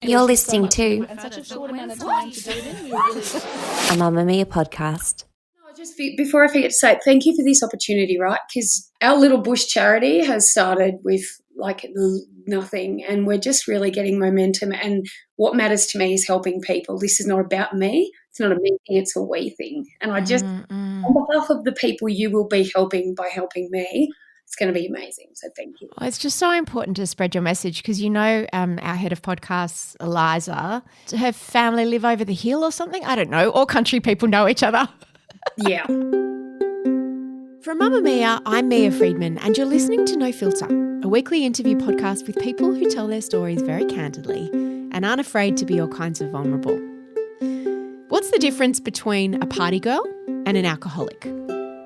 You're listening to and such a short amount of time to do it in. We were really a Mamma Mia podcast. Just before I forget to say, thank you for this opportunity, right? Because our little bush charity has started with like nothing, and we're just really getting momentum. And what matters to me is helping people. This is not about me. It's not a me thing. It's a we thing. And I just, on behalf of the people you will be helping by helping me, it's going to be amazing. So thank you. Well, it's just so important to spread your message because our head of podcasts, Eliza, her family live over the hill or something. I don't know. All country people know each other. Yeah. From Mamma Mia, I'm Mia Friedman and you're listening to No Filter, a weekly interview podcast with people who tell their stories very candidly and aren't afraid to be all kinds of vulnerable. What's the difference between a party girl and an alcoholic?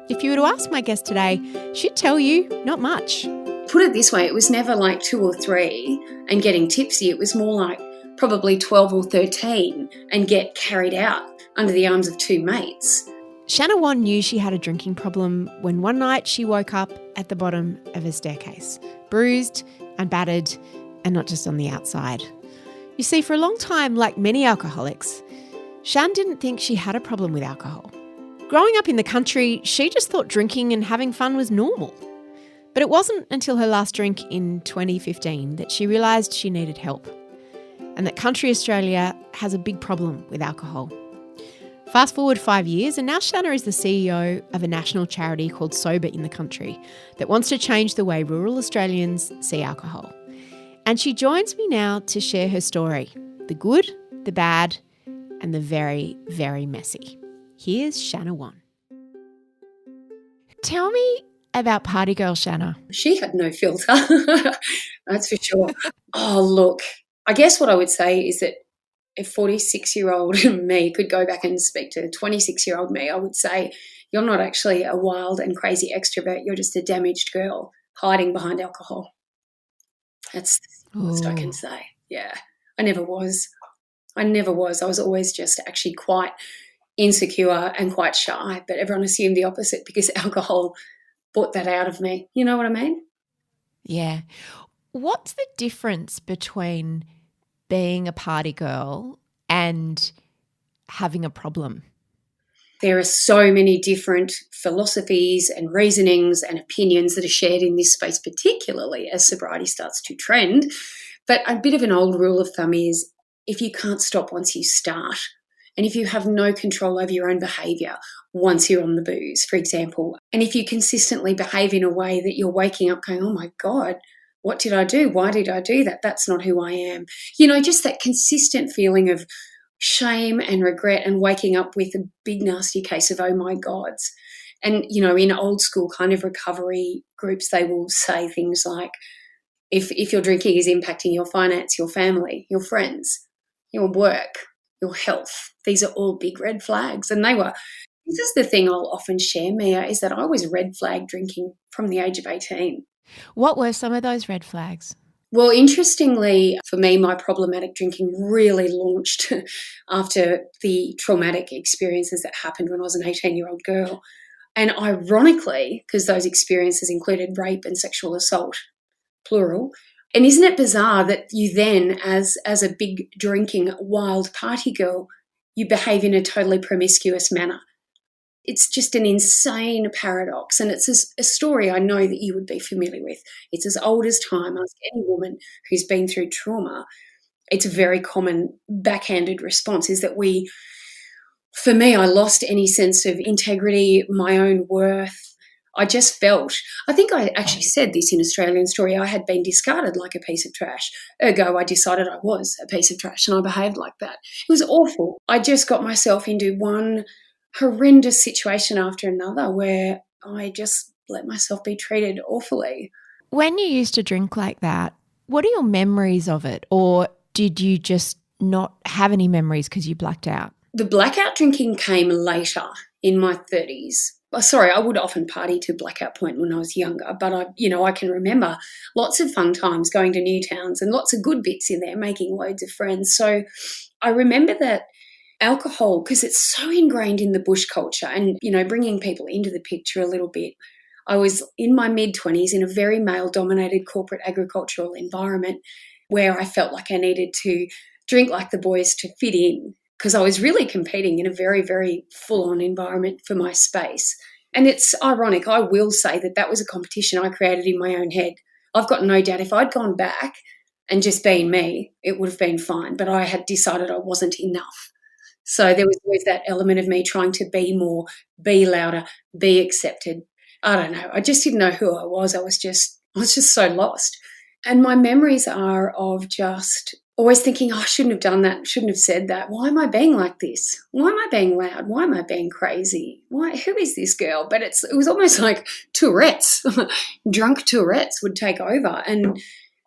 If you were to ask my guest today, she'd tell you not much. Put it this way, it was never like 2 or 3 and getting tipsy. It was more like probably 12 or 13 and get carried out under the arms of 2 mates. Shanna Whan knew she had a drinking problem when one night she woke up at the bottom of a staircase, bruised and battered, and not just on the outside. You see, for a long time, like many alcoholics, Shan didn't think she had a problem with alcohol. Growing up in the country, she just thought drinking and having fun was normal. But it wasn't until her last drink in 2015 that she realised she needed help, and that country Australia has a big problem with alcohol. Fast forward 5 years and now Shanna is the CEO of a national charity called Sober in the Country that wants to change the way rural Australians see alcohol. And she joins me now to share her story, the good, the bad, and the very, very messy. Here's Shanna Whan. Tell me about Party Girl Shanna. She had no filter, that's for sure. Oh, look, I guess what I would say is that if 46-year-old me could go back and speak to 26-year-old me, I would say you're not actually a wild and crazy extrovert. You're just a damaged girl hiding behind alcohol. That's the most I can say. Yeah, I never was. I was always just actually quite insecure and quite shy, but everyone assumed the opposite because alcohol brought that out of me. You know what I mean? Yeah. What's the difference between being a party girl and having a problem? There are so many different philosophies and reasonings and opinions that are shared in this space, particularly as sobriety starts to trend. But a bit of an old rule of thumb is if you can't stop once you start, and if you have no control over your own behaviour once you're on the booze, for example, and if you consistently behave in a way that you're waking up going, oh my God, what did I do? Why did I do that? That's not who I am. You know, just that consistent feeling of shame and regret and waking up with a big nasty case of, oh my gods. And, you know, in old school kind of recovery groups, they will say things like, if your drinking is impacting your finance, your family, your friends, your work, your health, these are all big red flags. And this is the thing I'll often share, Mia, is that I was red flag drinking from the age of 18. What were some of those red flags? Well, interestingly, for me, my problematic drinking really launched after the traumatic experiences that happened when I was an 18-year-old girl. And ironically, because those experiences included rape and sexual assault, plural, and isn't it bizarre that you then, as a big drinking wild party girl, you behave in a totally promiscuous manner? It's just an insane paradox, and it's a story I know that you would be familiar with. It's as old as time. Ask any woman who's been through trauma. It's a very common backhanded response is that for me, I lost any sense of integrity, my own worth. I just felt, I think I actually said this in Australian Story, I had been discarded like a piece of trash. Ergo, I decided I was a piece of trash and I behaved like that. It was awful. I just got myself into one horrendous situation after another where I just let myself be treated awfully. When you used to drink like that, what are your memories of it? Or did you just not have any memories because you blacked out? The blackout drinking came later in my 30s. Sorry, I would often party to blackout point when I was younger, but I can remember lots of fun times going to new towns and lots of good bits in there, making loads of friends. So I remember that alcohol, because it's so ingrained in the bush culture and, bringing people into the picture a little bit. I was in my mid-20s in a very male-dominated corporate agricultural environment where I felt like I needed to drink like the boys to fit in, because I was really competing in a very, very full-on environment for my space. And it's ironic, I will say that was a competition I created in my own head. I've got no doubt if I'd gone back and just been me, it would have been fine. But I had decided I wasn't enough. So there was always that element of me trying to be more, be louder, be accepted. I don't know. I just didn't know who I was. I was just so lost. And my memories are of just always thinking, oh, I shouldn't have done that, shouldn't have said that. Why am I being like this? Why am I being loud? Why am I being crazy? Who is this girl? But it was almost like Tourette's, drunk Tourette's would take over. And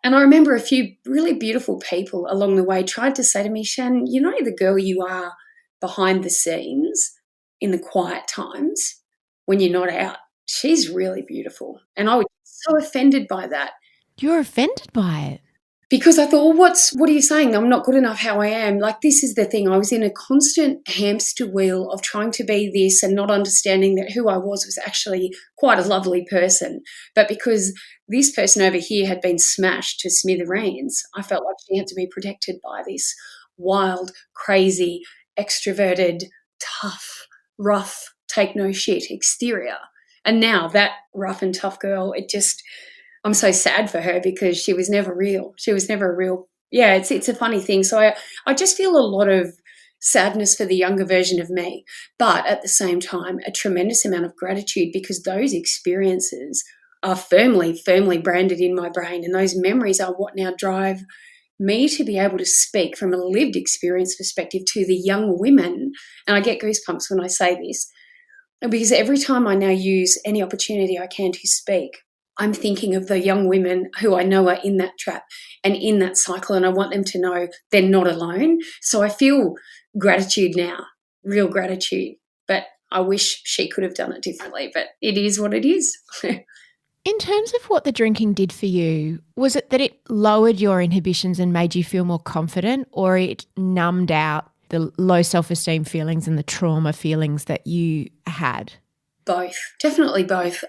I remember a few really beautiful people along the way tried to say to me, Shan, you know the girl you are behind the scenes in the quiet times when you're not out, she's really beautiful. And I was so offended by that. You're offended by it? Because I thought, well, what are you saying? I'm not good enough how I am. Like, this is the thing. I was in a constant hamster wheel of trying to be this and not understanding that who I was actually quite a lovely person. But because this person over here had been smashed to smithereens, I felt like she had to be protected by this wild, crazy, extroverted, tough, rough, take no shit exterior. And now that rough and tough girl, I'm so sad for her because she was never real. She was never real. Yeah, it's a funny thing. So I just feel a lot of sadness for the younger version of me, but at the same time, a tremendous amount of gratitude because those experiences are firmly branded in my brain, and those memories are what now drive me to be able to speak from a lived experience perspective to the young women. And I get goosebumps when I say this because every time I now use any opportunity I can to speak, I'm thinking of the young women who I know are in that trap and in that cycle, and I want them to know they're not alone. So I feel gratitude now, real gratitude, but I wish she could have done it differently, but it is what it is. In terms of what the drinking did for you, was it that it lowered your inhibitions and made you feel more confident, or it numbed out the low self-esteem feelings and the trauma feelings that you had? Both, definitely both.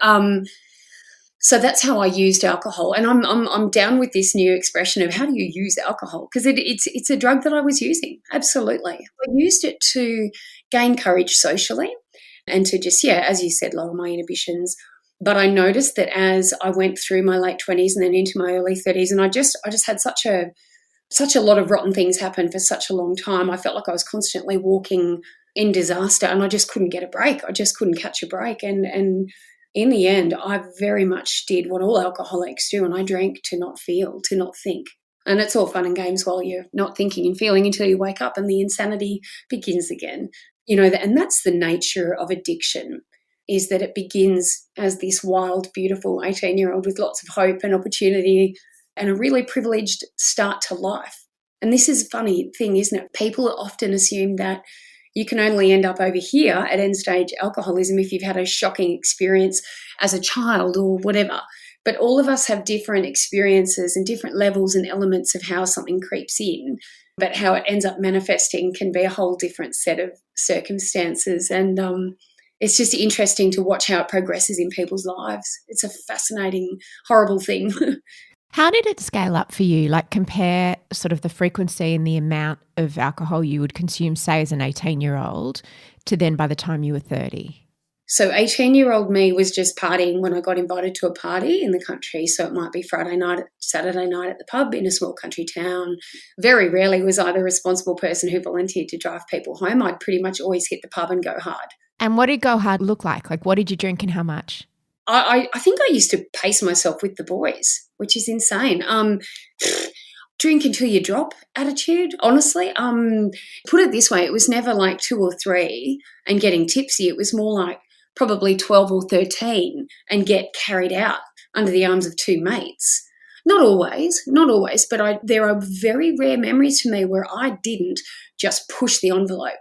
So that's how I used alcohol, and I'm down with this new expression of how do you use alcohol, because it's a drug that I was using. Absolutely, I used it to gain courage socially, and to just as you said, lower my inhibitions. But I noticed that as I went through my late 20s and then into my early 30s, and I just had such a lot of rotten things happen for such a long time. I felt like I was constantly walking in disaster, and I just couldn't get a break. I just couldn't catch a break, and in the end, I very much did what all alcoholics do, and I drank to not feel, to not think. And it's all fun and games while you're not thinking and feeling until you wake up and the insanity begins again. And that's the nature of addiction, is that it begins as this wild, beautiful 18-year-old with lots of hope and opportunity and a really privileged start to life. And this is a funny thing, isn't it? People often assume that you can only end up over here at end-stage alcoholism if you've had a shocking experience as a child or whatever. But all of us have different experiences and different levels and elements of how something creeps in, but how it ends up manifesting can be a whole different set of circumstances. And it's just interesting to watch how it progresses in people's lives. It's a fascinating, horrible thing. How did it scale up for you? Like, compare sort of the frequency and the amount of alcohol you would consume, say, as an 18-year-old to then by the time you were 30? So 18-year-old me was just partying when I got invited to a party in the country. So it might be Friday night, Saturday night at the pub in a small country town. Very rarely was I the responsible person who volunteered to drive people home. I'd pretty much always hit the pub and go hard. And what did go hard look like? Like, what did you drink and how much? I think I used to pace myself with the boys, which is insane. Drink until you drop attitude, honestly. Put it this way, it was never like 2 or 3 and getting tipsy. It was more like probably 12 or 13 and get carried out under the arms of 2 mates. Not always, but there are very rare memories for me where I didn't just push the envelope.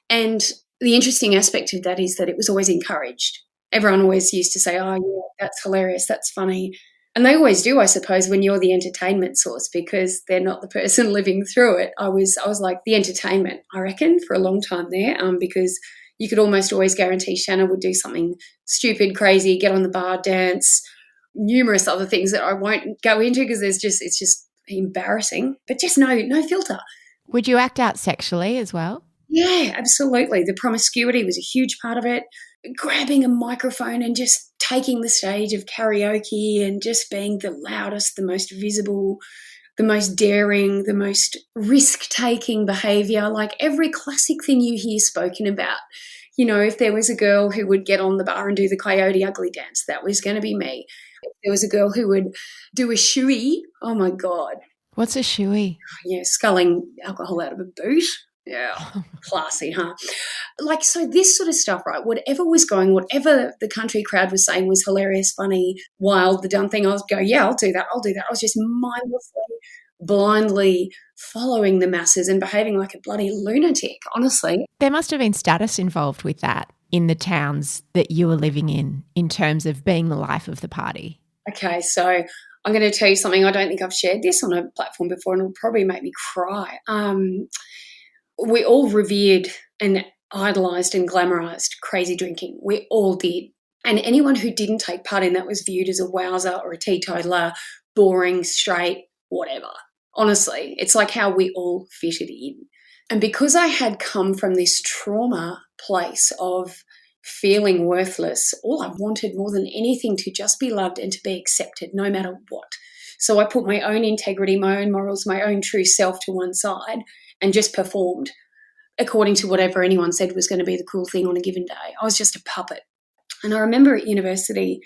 And the interesting aspect of that is that it was always encouraged. Everyone always used to say, oh, yeah, that's hilarious, that's funny. And they always do, I suppose, when you're the entertainment source, because they're not the person living through it. I was like the entertainment, I reckon, for a long time there, because you could almost always guarantee Shanna would do something stupid, crazy, get on the bar, dance, numerous other things that I won't go into because it's just embarrassing, but just no filter. Would you act out sexually as well? Yeah, absolutely. The promiscuity was a huge part of it. Grabbing a microphone and just taking the stage of karaoke and just being the loudest, the most visible, the most daring, the most risk-taking behaviour, like every classic thing you hear spoken about. You know, if there was a girl who would get on the bar and do the coyote ugly dance, that was going to be me. If there was a girl who would do a shoey, oh my God. What's a shoey? Yeah, sculling alcohol out of a boot. Yeah, classy, huh? Like, so this sort of stuff, right? Whatever was going, whatever the country crowd was saying was hilarious, funny, wild, the dumb thing, I was go, yeah, I'll do that. I was just mindlessly, blindly following the masses and behaving like a bloody lunatic, honestly. There must have been status involved with that in the towns that you were living in terms of being the life of the party. Okay, so I'm going to tell you something. I don't think I've shared this on a platform before, and it'll probably make me cry. We all revered and idolised and glamorised crazy drinking. We all did. And anyone who didn't take part in that was viewed as a wowser or a teetotaler, boring, straight, whatever. Honestly, it's like how we all fitted in. And because I had come from this trauma place of feeling worthless, all I wanted more than anything to just be loved and to be accepted no matter what. So I put my own integrity, my own morals, my own true self to one side and just performed according to whatever anyone said was going to be the cool thing on a given day. I was just a puppet. And I remember at university,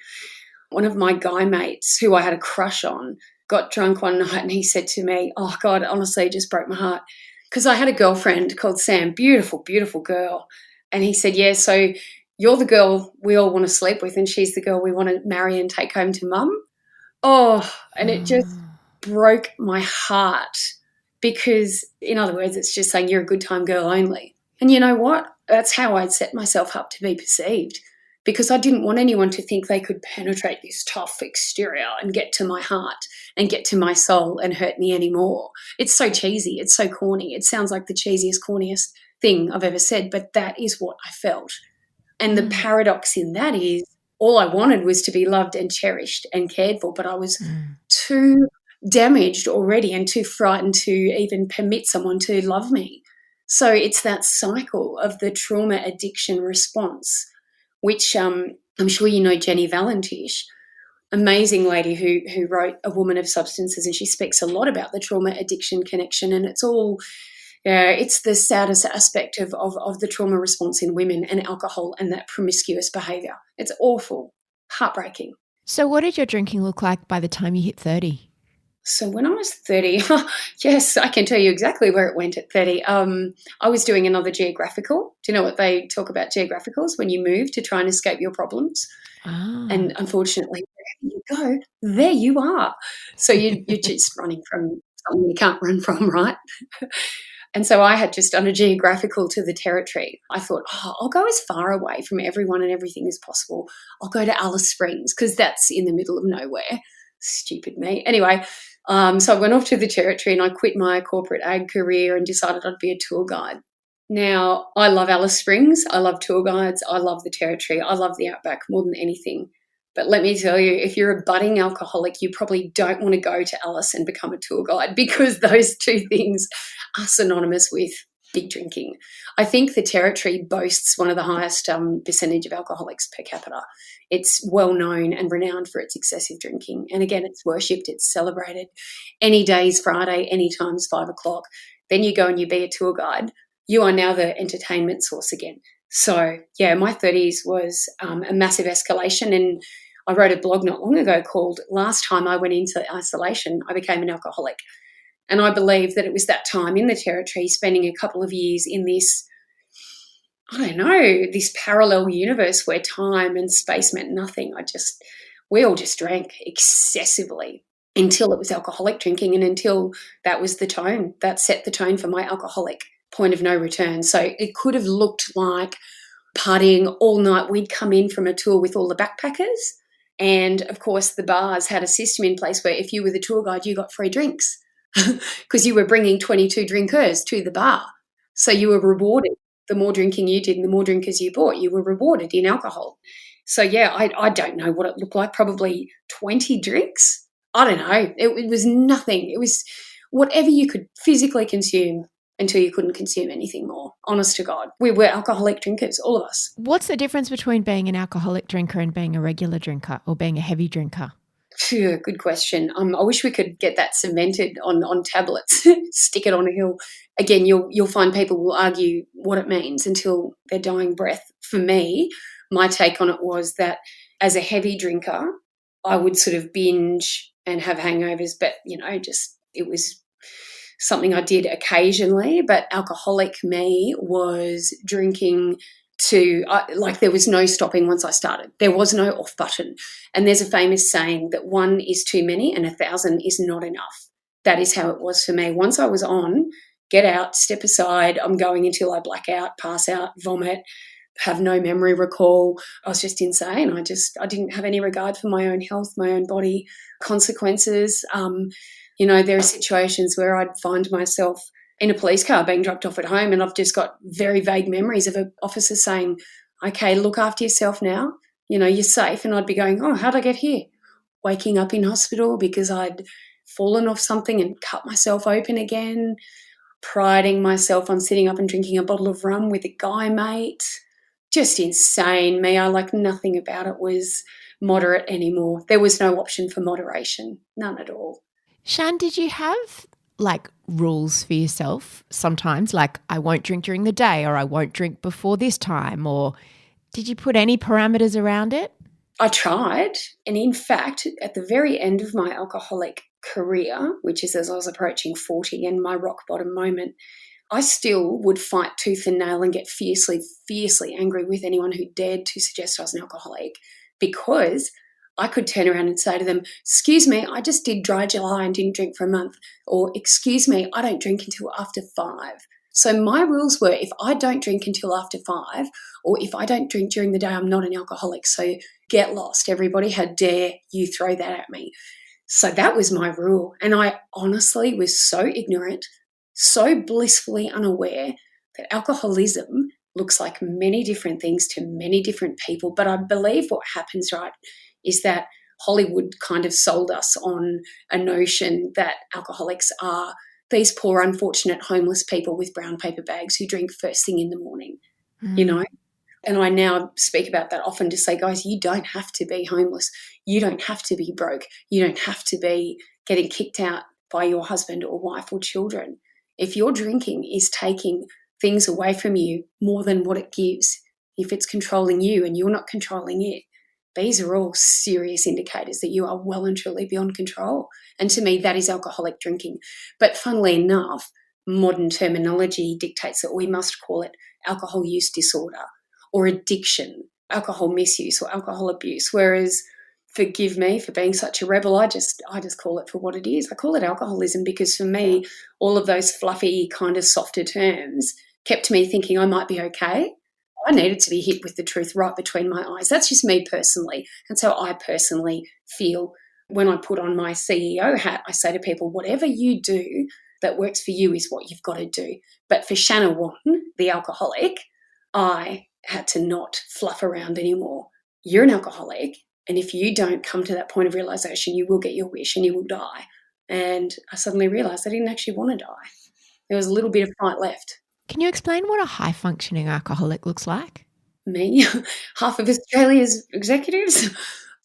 one of my guy mates who I had a crush on got drunk one night and he said to me, oh God, honestly, it just broke my heart. Because I had a girlfriend called Sam, beautiful, beautiful girl. And he said, yeah, so you're the girl we all want to sleep with and she's the girl we want to marry and take home to mum. Oh, and it just broke my heart. Because, in other words, it's just saying you're a good time girl only. And you know what? That's how I'd set myself up to be perceived, because I didn't want anyone to think they could penetrate this tough exterior and get to my heart and get to my soul and hurt me anymore. It's so cheesy. It's so corny. It sounds like the cheesiest, corniest thing I've ever said, but that is what I felt. And the paradox in that is all I wanted was to be loved and cherished and cared for, but I was too damaged already and too frightened to even permit someone to love me. So it's that cycle of the trauma addiction response, which I'm sure you know Jenny Valentish, amazing lady who wrote A Woman of Substances, and she speaks a lot about the trauma addiction connection, and it's all it's the saddest aspect of the trauma response in women and alcohol and that promiscuous behaviour. It's awful, heartbreaking. So what did your drinking look like by the time you hit 30? So when I was 30, yes, I can tell you exactly where it went at 30. I was doing another geographical. Do you know what they talk about geographicals when you move to try and escape your problems? Ah. And unfortunately, wherever you go, there you are. So you're just running from something you can't run from, right? And so I had just done a geographical to the Territory. I thought, I'll go as far away from everyone and everything as possible. I'll go to Alice Springs because that's in the middle of nowhere. Stupid me. Anyway, so I went off to the Territory and I quit my corporate ag career and decided I'd be a tour guide. Now, I love Alice Springs. I love tour guides. I love the Territory. I love the Outback more than anything. But let me tell you, if you're a budding alcoholic, you probably don't want to go to Alice and become a tour guide because those two things are synonymous with big drinking. I think the Territory boasts one of the highest percentage of alcoholics per capita. It's well known and renowned for its excessive drinking. And again, it's worshipped, it's celebrated. Any day's Friday, any time's 5 o'clock. Then you go and you be a tour guide. You are now the entertainment source again. So, yeah, my 30s was a massive escalation, and I wrote a blog not long ago called Last Time I Went Into Isolation, I Became an Alcoholic. And I believe that it was that time in the Territory, spending a couple of years in this, I don't know, this parallel universe where time and space meant nothing. We all just drank excessively until it was alcoholic drinking and until that was the tone. That set the tone for my alcoholic point of no return. So it could have looked like partying all night. We'd come in from a tour with all the backpackers. And, of course, the bars had a system in place where if you were the tour guide, you got free drinks because you were bringing 22 drinkers to the bar. So you were rewarded. The more drinking you did and the more drinkers you bought, you were rewarded in alcohol. So, yeah, I don't know what it looked like, probably 20 drinks. I don't know. It was nothing. It was whatever you could physically consume. until you couldn't consume anything more. Honest to God. We were alcoholic drinkers, all of us. What's the difference between being an alcoholic drinker and being a regular drinker or being a heavy drinker? Phew, good question. I wish we could get that cemented on tablets, stick it on a hill. Again, you'll find people will argue what it means until their dying breath. For me, my take on it was that as a heavy drinker, I would sort of binge and have hangovers, but, just it was something I did occasionally. But alcoholic me was drinking there was no stopping once I started. There was no off button. And there's a famous saying that 1 is too many and 1,000 is not enough. That is how it was for me. Once I was on, get out, step aside, I'm going until I black out, pass out, vomit, have no memory recall. I was just insane. I didn't have any regard for my own health, my own body, consequences. There are situations where I'd find myself in a police car being dropped off at home, and I've just got very vague memories of an officer saying, okay, look after yourself now, you're safe. And I'd be going, oh, how'd I get here? Waking up in hospital because I'd fallen off something and cut myself open again, priding myself on sitting up and drinking a bottle of rum with a guy mate. Just insane me. Nothing about it was moderate anymore. There was no option for moderation, none at all. Shan, did you have rules for yourself sometimes, like I won't drink during the day or I won't drink before this time, or did you put any parameters around it? I tried, and in fact, at the very end of my alcoholic career, which is as I was approaching 40 and my rock bottom moment, I still would fight tooth and nail and get fiercely, fiercely angry with anyone who dared to suggest I was an alcoholic, because I could turn around and say to them, excuse me, I just did dry July and didn't drink for a month. Or, excuse me, I don't drink until after 5. So my rules were, if I don't drink until after 5, or if I don't drink during the day, I'm not an alcoholic. So get lost, everybody. How dare you throw that at me? So that was my rule. And I honestly was so ignorant, so blissfully unaware that alcoholism looks like many different things to many different people. But I believe what happens, right, is that Hollywood kind of sold us on a notion that alcoholics are these poor, unfortunate, homeless people with brown paper bags who drink first thing in the morning, And I now speak about that often to say, guys, you don't have to be homeless. You don't have to be broke. You don't have to be getting kicked out by your husband or wife or children. If your drinking is taking things away from you more than what it gives, if it's controlling you and you're not controlling it, these are all serious indicators that you are well and truly beyond control. And to me, that is alcoholic drinking. But funnily enough, modern terminology dictates that we must call it alcohol use disorder or addiction, alcohol misuse or alcohol abuse. Whereas, forgive me for being such a rebel, I just call it for what it is. I call it alcoholism because for me, all of those fluffy kind of softer terms kept me thinking I might be okay. I needed to be hit with the truth right between my eyes. That's just me personally. That's how I personally feel. When I put on my CEO hat, I say to people, whatever you do that works for you is what you've got to do. But for Shanna Whan, the alcoholic, I had to not fluff around anymore. You're an alcoholic, and if you don't come to that point of realization, you will get your wish and you will die. And I suddenly realized I didn't actually want to die. There was a little bit of fight left. Can you explain what a high-functioning alcoholic looks like? Me, half of Australia's executives.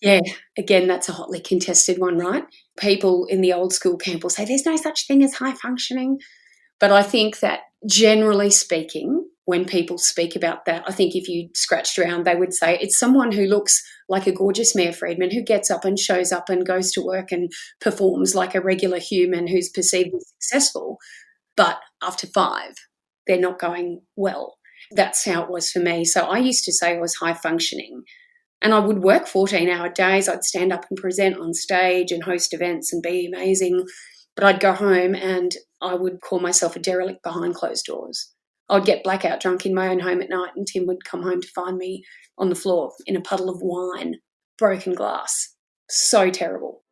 Yeah, again, that's a hotly contested one, right? People in the old school camp will say there's no such thing as high functioning. But I think that generally speaking, when people speak about that, I think if you scratched around, they would say it's someone who looks like a gorgeous Mia Friedman, who gets up and shows up and goes to work and performs like a regular human who's perceived as successful. But after 5, they're not going well. That's how it was for me. So I used to say I was high functioning, and I would work 14-hour days. I'd stand up and present on stage and host events and be amazing. But I'd go home and I would call myself a derelict behind closed doors. I'd get blackout drunk in my own home at night, and Tim would come home to find me on the floor in a puddle of wine, broken glass. So terrible.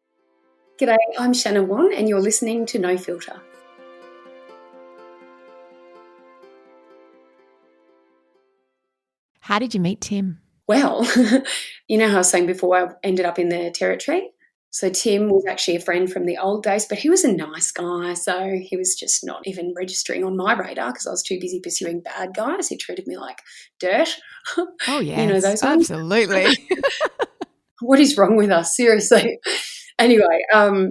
G'day, I'm Shanna Whan, and you're listening to No Filter. How did you meet Tim? Well, you know how I was saying before I ended up in the territory? So Tim was actually a friend from the old days, but he was a nice guy. So he was just not even registering on my radar because I was too busy pursuing bad guys who treated me like dirt. Oh, yes, You know, those ones. absolutely. What is wrong with us? Seriously. Anyway,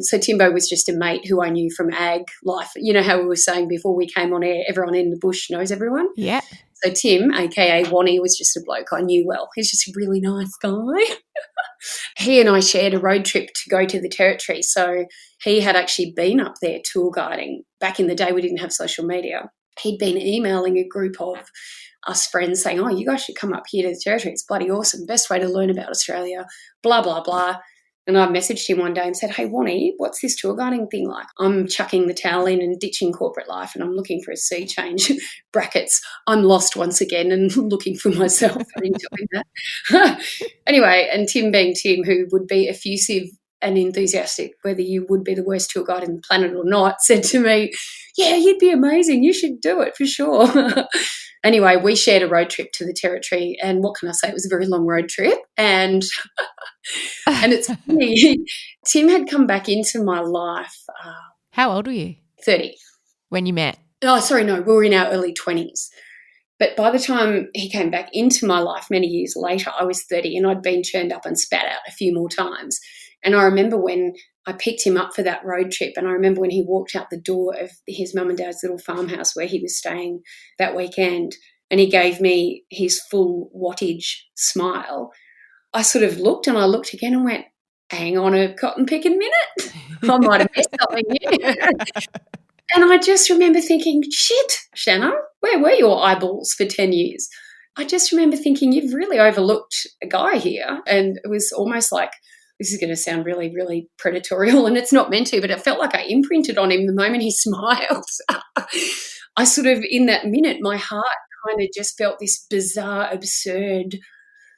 so Timbo was just a mate who I knew from ag life. You know how we were saying before we came on air, everyone in the bush knows everyone? Yeah. So Tim, aka Whanny, was just a bloke I knew well. He's just a really nice guy. He and I shared a road trip to go to the Territory. So he had actually been up there tour guiding. Back in the day, we didn't have social media. He'd been emailing a group of us friends saying, oh, you guys should come up here to the Territory. It's bloody awesome. Best way to learn about Australia, blah, blah, blah. And I messaged him one day and said, hey, Whanny, what's this tour guiding thing like? I'm chucking the towel in and ditching corporate life and I'm looking for a sea change. Brackets, I'm lost once again and looking for myself and enjoying that. Anyway, and Tim being Tim, who would be effusive and enthusiastic, whether you would be the worst tour guide in the planet or not, said to me, yeah, you'd be amazing. You should do it for sure. Anyway, we shared a road trip to the Territory, and what can I say? It was a very long road trip, and it's funny. Tim had come back into my life. How old were you 30. when you met? Oh, sorry, no, we were in our early 20s. But by the time he came back into my life many years later, I was 30 and I'd been churned up and spat out a few more times. And I remember when I picked him up for that road trip, and I remember when he walked out the door of his mum and dad's little farmhouse where he was staying that weekend, and he gave me his full wattage smile. I sort of looked and I looked again and went, hang on a cotton picking minute. I might have missed something here. And I just remember thinking, shit, Shanna, where were your eyeballs for 10 years? I just remember thinking, you've really overlooked a guy here. And it was almost like, this is going to sound really, really predatorial, and it's not meant to, but it felt like I imprinted on him the moment he smiled. I sort of, in that minute, my heart kind of just felt this bizarre, absurd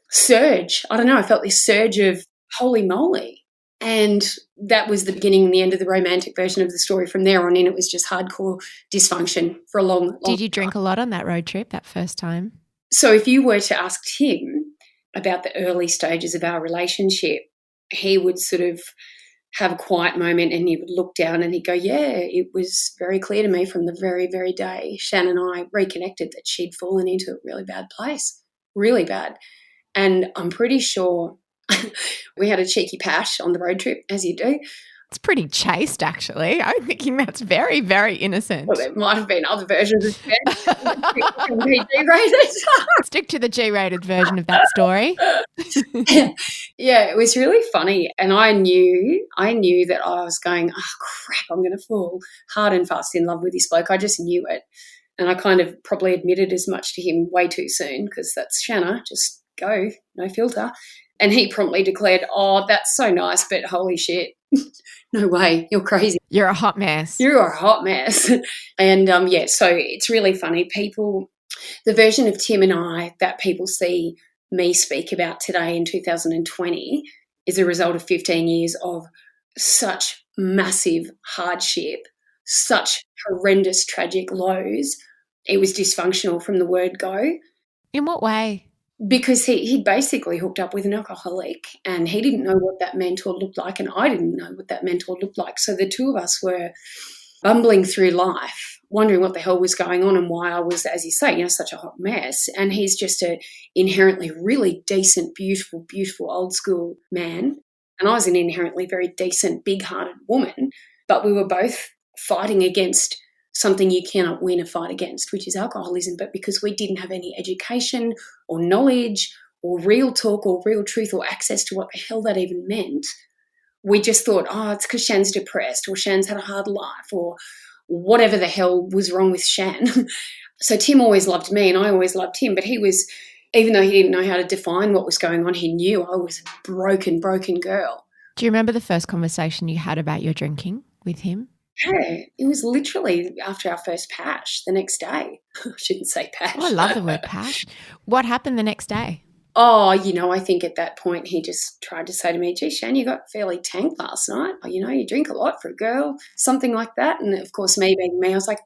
surge. I don't know, I felt this surge of holy moly. And that was the beginning and the end of the romantic version of the story. From there on in, it was just hardcore dysfunction for a long Did you drink a lot on that road trip that first time? So if you were to ask Tim about the early stages of our relationship, he would sort of have a quiet moment and he would look down and he'd go, yeah, it was very clear to me from the very, very day Shan and I reconnected that she'd fallen into a really bad place, really bad. And I'm pretty sure we had a cheeky pash on the road trip, as you do. It's pretty chaste, actually. I'm thinking that's very, very innocent. Well, there might have been other versions of G-rated. Stick to the G-rated version of that story. Yeah, it was really funny. And I knew that I was going, oh, crap, I'm going to fall hard and fast in love with this bloke. I just knew it. And I kind of probably admitted as much to him way too soon because that's Shanna, just go, no filter. And he promptly declared, oh, that's so nice, but holy shit. No way, you're crazy. You're a hot mess. You're a hot mess. And, so it's really funny. The version of Tim and I that people see me speak about today in 2020 is a result of 15 years of such massive hardship, such horrendous, tragic lows. It was dysfunctional from the word go. In what way? Because he'd basically hooked up with an alcoholic and he didn't know what that meant or looked like, and I didn't know what that meant or looked like. So the two of us were bumbling through life, wondering what the hell was going on and why I was, as you say, such a hot mess. And he's just an inherently really decent, beautiful, beautiful old school man. And I was an inherently very decent, big-hearted woman. But we were both fighting against something you cannot win a fight against, which is alcoholism. But because we didn't have any education or knowledge or real talk or real truth or access to what the hell that even meant, we just thought, oh, it's because Shan's depressed or Shan's had a hard life or whatever the hell was wrong with Shan. So Tim always loved me and I always loved him, but he was, even though he didn't know how to define what was going on, he knew I was a broken, broken girl. Do you remember the first conversation you had about your drinking with him? Yeah, it was literally after our first pash the next day. I shouldn't say pash. Oh, I love the word pash. What happened the next day? Oh, I think at that point he just tried to say to me, gee, Shan, you got fairly tanked last night. You drink a lot for a girl, something like that. And, of course, me being me, I was like,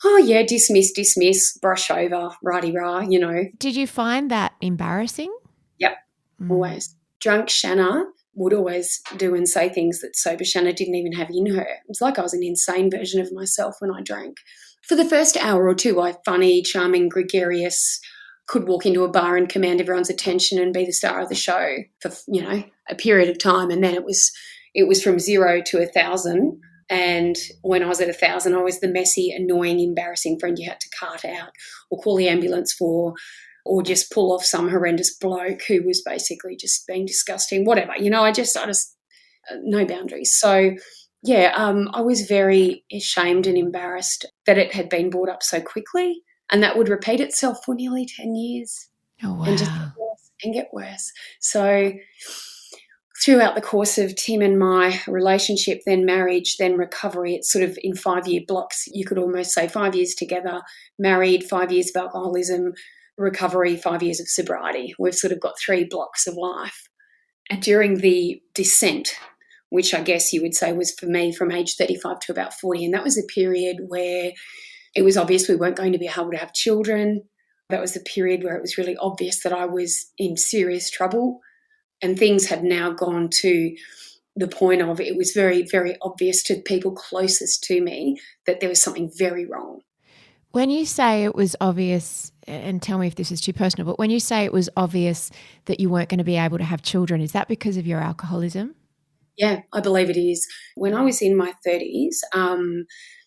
oh, yeah, dismiss, brush over, righty-rah, Did you find that embarrassing? Yep, always. Drunk Shanna would always do and say things that sober Shanna didn't even have in her. It was like I was an insane version of myself when I drank. For the first hour or two, I funny, charming, gregarious, could walk into a bar and command everyone's attention and be the star of the show for, a period of time. And then it was from 0 to 1,000. And when I was at 1,000, I was the messy, annoying, embarrassing friend you had to cart out or call the ambulance for, or just pull off some horrendous bloke who was basically just being disgusting, whatever. I just no boundaries. So, yeah, I was very ashamed and embarrassed that it had been brought up so quickly, and that would repeat itself for nearly 10 years. Oh, wow. And just get worse. So throughout the course of Tim and my relationship, then marriage, then recovery, it's sort of in 5-year blocks. You could almost say 5 years together, married, 5 years of alcoholism, recovery, 5 years of sobriety. We've sort of got 3 blocks of life. And during the descent, which I guess you would say was for me from age 35 to about 40, and that was a period where it was obvious we weren't going to be able to have children. That was the period where it was really obvious that I was in serious trouble, and things had now gone to the point of it was very, very obvious to people closest to me that there was something very wrong. When you say it was obvious, and tell me if this is too personal, but when you say it was obvious that you weren't going to be able to have children, is that because of your alcoholism? Yeah, I believe it is. When I was in my 30s,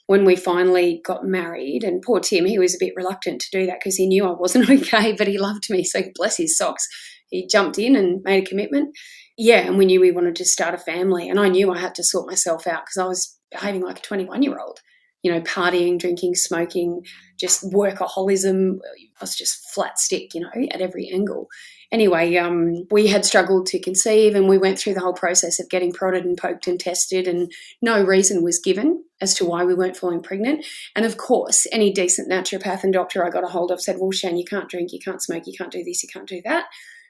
when we finally got married, and poor Tim, he was a bit reluctant to do that because he knew I wasn't okay, but he loved me, so bless his socks. He jumped in and made a commitment. Yeah, and we knew we wanted to start a family, and I knew I had to sort myself out because I was behaving like a 21-year-old, partying, drinking, smoking, just workaholism. I was just flat stick, at every angle. Anyway, we had struggled to conceive, and we went through the whole process of getting prodded and poked and tested, and no reason was given as to why we weren't falling pregnant. And of course, any decent naturopath and doctor I got a hold of said, well, Shan, you can't drink, you can't smoke, you can't do this, you can't do that.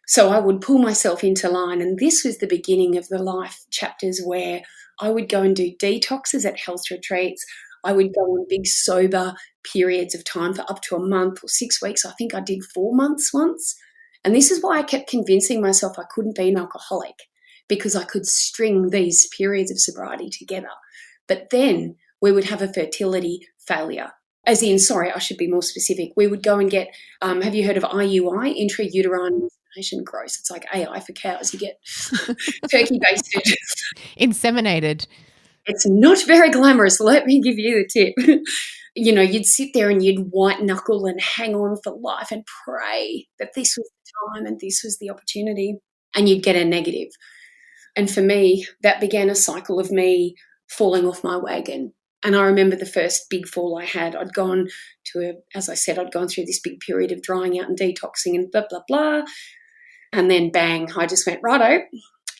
So I would pull myself into line, and this was the beginning of the life chapters where I would go and do detoxes at health retreats. I would go on big sober periods of time for up to a month or 6 weeks. I think I did 4 months once. And this is why I kept convincing myself I couldn't be an alcoholic, because I could string these periods of sobriety together. But then we would have a fertility failure. As in, sorry, I should be more specific. We would go and get, have you heard of IUI, intrauterine insemination? Gross. It's like AI for cows. You get turkey basted. Inseminated. It's not very glamorous. Let me give you the tip. You'd sit there and you'd white knuckle and hang on for life and pray that this was the time and this was the opportunity, and you'd get a negative. And for me, that began a cycle of me falling off my wagon. And I remember the first big fall I had. I'd gone through this big period of drying out and detoxing and blah, blah, blah. And then bang, I just went, righto,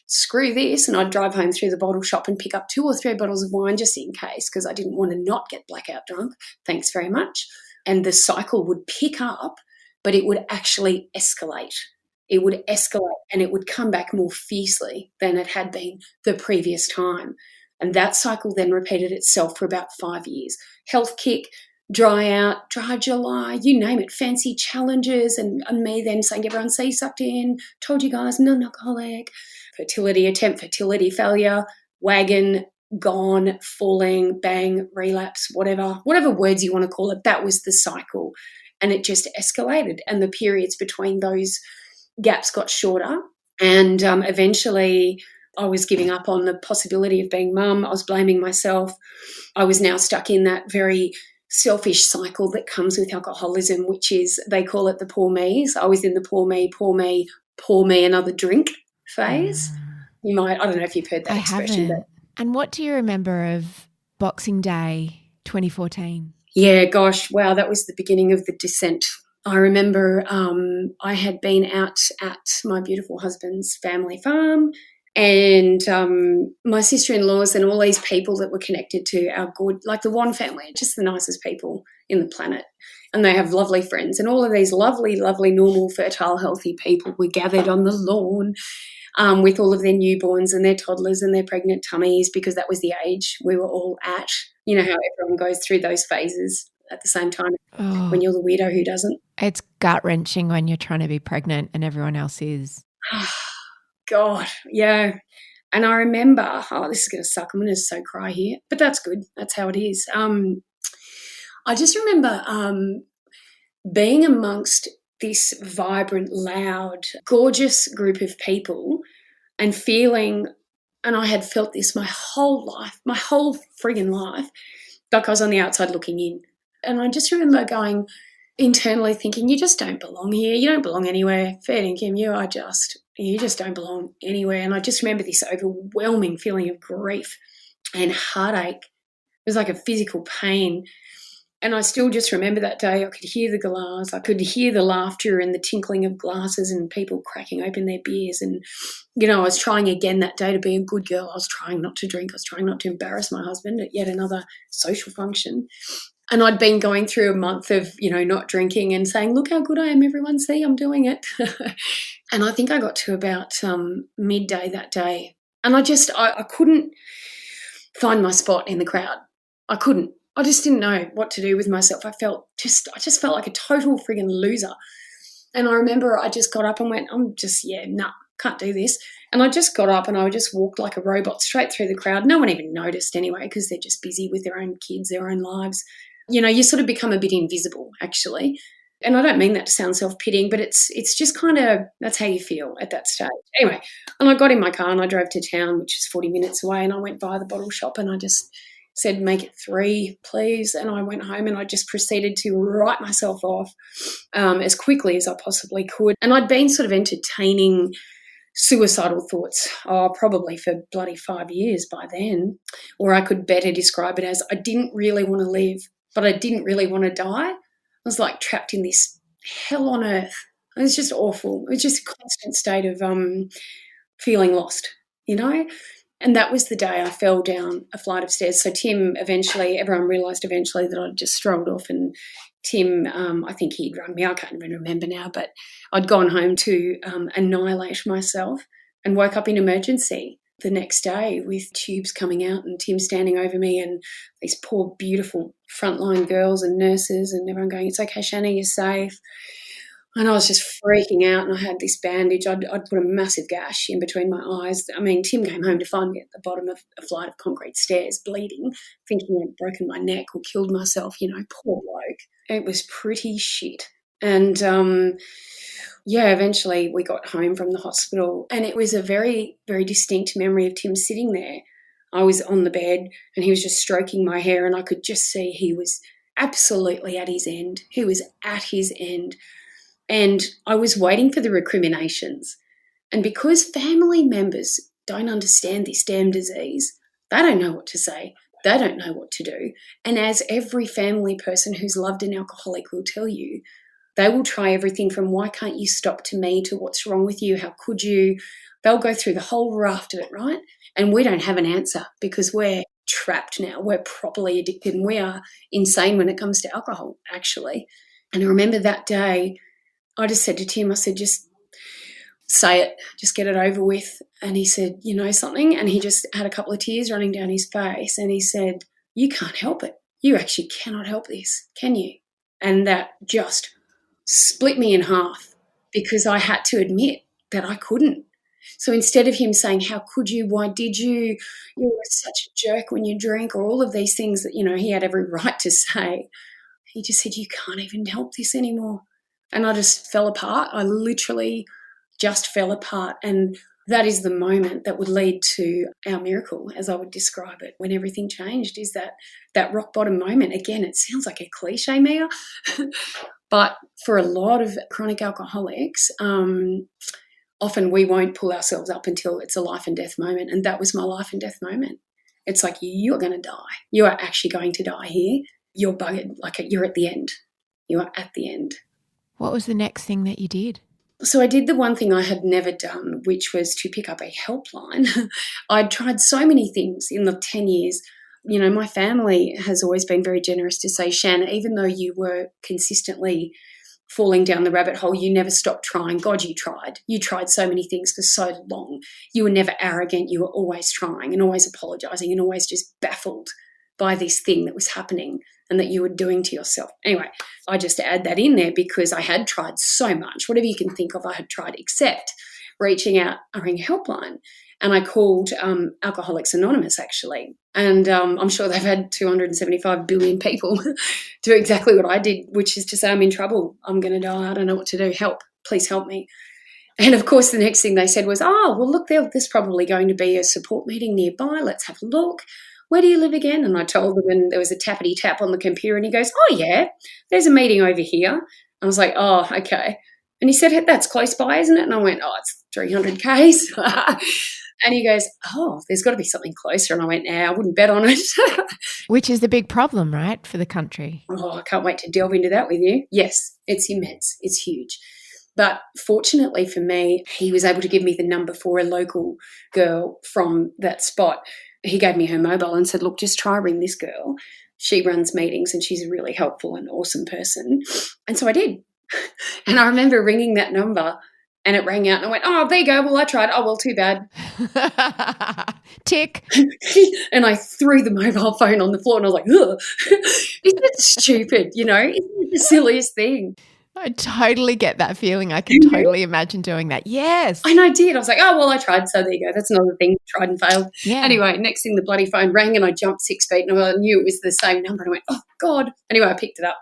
screw this. And I'd drive home through the bottle shop and pick up 2 or 3 bottles of wine just in case, because I didn't want to not get blackout drunk. Thanks very much. And the cycle would pick up, but it would actually escalate. It would escalate and it would come back more fiercely than it had been the previous time. And that cycle then repeated itself for about 5 years. Health kick, dry out, dry July, you name it, fancy challenges, and me then saying to everyone, see, sucked in, told you guys, non-alcoholic, fertility attempt, fertility failure, wagon, gone, falling, bang, relapse, whatever words you want to call it. That was the cycle. And it just escalated. And the periods between those gaps got shorter. And eventually I was giving up on the possibility of being mum. I was blaming myself. I was now stuck in that very selfish cycle that comes with alcoholism, which is, they call it the poor me's. I was in the poor me, another drink phase. You might, I don't know if you've heard that expression. Haven't. And what do you remember of Boxing Day 2014? Yeah, gosh, wow, that was the beginning of the descent. I remember I had been out at my beautiful husband's family farm, and my sister-in-laws and all these people that were connected to our good, like the Whan family, just the nicest people in the planet. And they have lovely friends. And all of these lovely, lovely, normal, fertile, healthy people were gathered on the lawn with all of their newborns and their toddlers and their pregnant tummies, because that was the age we were all at. You know how everyone goes through those phases at the same time when you're the weirdo who doesn't. It's gut-wrenching when you're trying to be pregnant and everyone else is. God, yeah. And I remember, this is going to suck. I'm going to so cry here, but that's good. That's how it is. I just remember being amongst this vibrant, loud, gorgeous group of people and feeling, and I had felt this my whole life, my whole friggin' life, like I was on the outside looking in. And I just remember going internally thinking, you just don't belong here. You don't belong anywhere. Fair dinkum, you just don't belong anywhere. And I just remember this overwhelming feeling of grief and heartache. It was like a physical pain. And I still just remember that day. I could hear the glass. I could hear the laughter and the tinkling of glasses and people cracking open their beers. And, I was trying again that day to be a good girl. I was trying not to drink. I was trying not to embarrass my husband at yet another social function. And I'd been going through a month of, not drinking and saying, look how good I am, everyone, see, I'm doing it. And I think I got to about midday that day. And I couldn't find my spot in the crowd. I couldn't. I just didn't know what to do with myself. I just felt like a total friggin' loser. And I remember I just got up and went, can't do this. And I just got up and I just walked like a robot straight through the crowd. No one even noticed anyway because they're just busy with their own kids, their own lives. You sort of become a bit invisible, actually. And I don't mean that to sound self-pitying, but it's just kind of, that's how you feel at that stage. Anyway, and I got in my car and I drove to town, which is 40 minutes away, and I went by the bottle shop and I just said, make it 3, please. And I went home and I just proceeded to write myself off as quickly as I possibly could. And I'd been sort of entertaining suicidal thoughts, probably for bloody 5 years by then. Or I could better describe it as I didn't really want to live, but I didn't really want to die. I was like trapped in this hell on earth. It was just awful. It was just a constant state of feeling lost, And that was the day I fell down a flight of stairs. So everyone realised eventually that I'd just strolled off, and Tim, I think he'd run me. I can't even remember now, but I'd gone home to annihilate myself and woke up in emergency the next day with tubes coming out and Tim standing over me and these poor, beautiful frontline girls and nurses and everyone going, it's okay, Shanna, you're safe. And I was just freaking out, and I had this bandage. I'd put a massive gash in between my eyes. I mean, Tim came home to find me at the bottom of a flight of concrete stairs, bleeding, thinking I'd broken my neck or killed myself, poor bloke. It was pretty shit. And, eventually we got home from the hospital, and it was a very, very distinct memory of Tim sitting there. I was on the bed and he was just stroking my hair, and I could just see he was absolutely at his end. He was at his end. And I was waiting for the recriminations. And because family members don't understand this damn disease, they don't know what to say. They don't know what to do. And as every family person who's loved an alcoholic will tell you, they will try everything from why can't you stop to me to what's wrong with you, how could you? They'll go through the whole raft of it, right? And we don't have an answer because we're trapped now. We're properly addicted and we are insane when it comes to alcohol, actually. And I remember that day, I just said to Tim, I said, just say it, just get it over with. And he said, you know something? And he just had a couple of tears running down his face. And he said, you can't help it. You actually cannot help this, can you? And that just split me in half because I had to admit that I couldn't. So instead of him saying, how could you, why did you, you were such a jerk when you drink, or all of these things that, he had every right to say, he just said, you can't even help this anymore. And I just fell apart. I literally just fell apart. And that is the moment that would lead to our miracle, as I would describe it, when everything changed, is that rock bottom moment. Again, it sounds like a cliche, Mia, but for a lot of chronic alcoholics, often we won't pull ourselves up until it's a life and death moment. And that was my life and death moment. It's like, you're going to die. You are actually going to die here. You're buggered. Like, you're at the end. You are at the end. What was the next thing that you did? So I did the one thing I had never done, which was to pick up a helpline. I'd tried so many things in the 10 years. My family has always been very generous to say, Shan, even though you were consistently falling down the rabbit hole, you never stopped trying. God, you tried. You tried so many things for so long. You were never arrogant. You were always trying and always apologising and always just baffled by this thing that was happening and that you were doing to yourself. Anyway, I just add that in there because I had tried so much. Whatever you can think of, I had tried, except reaching out a ring helpline. And I called Alcoholics Anonymous, actually. And I'm sure they've had 275 billion people do exactly what I did, which is to say, I'm in trouble. I'm going to die. I don't know what to do. Help. Please help me. And, of course, the next thing they said was, oh, well, look, there's probably going to be a support meeting nearby. Let's have a look. Where do you live again? And I told them, and there was a tappity tap on the computer, and he goes, oh, yeah, there's a meeting over here. I was like, oh, okay. And he said, that's close by, isn't it? And I went, oh, it's 300 Ks. And he goes, oh, there's got to be something closer. And I went, I wouldn't bet on it. Which is the big problem, right, for the country? Oh, I can't wait to delve into that with you. Yes, it's immense. It's huge. But fortunately for me, he was able to give me the number for a local girl from that spot. He gave me her mobile and said, look, just try ring this girl. She runs meetings and she's a really helpful and awesome person. And so I did. And I remember ringing that number and it rang out and I went, oh, there you go. Well, I tried. Oh, well, too bad. Tick. And I threw the mobile phone on the floor and I was like, ugh. Isn't it stupid? Isn't it the silliest thing? I totally get that feeling. I can totally imagine doing that. Yes. And I did. I was like, oh, well, I tried. So there you go. That's another thing. Tried and failed. Yeah. Anyway, next thing the bloody phone rang and I jumped 6 feet and I knew it was the same number. And I went, oh, God. Anyway, I picked it up.